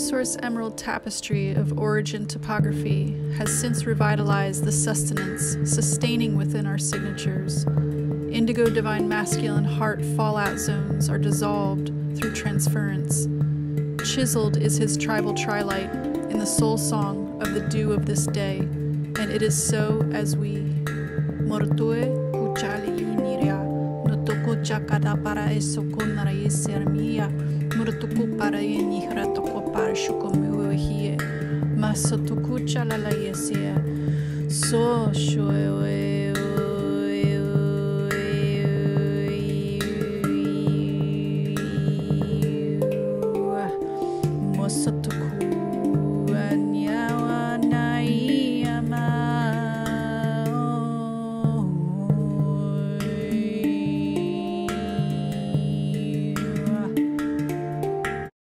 resource emerald tapestry of origin topography has since revitalized the sustenance, sustaining within our signatures. Indigo Divine Masculine heart fallout zones are dissolved through transference. Chiseled is His Tribal Trilight in the soul song of the dew of this day, and it is so as we Mortue uchali iniria notokucha kada para eso kunara isermia murtuku para yenihra toko para shukomuhie masotukucha la yesia so shoe mosotu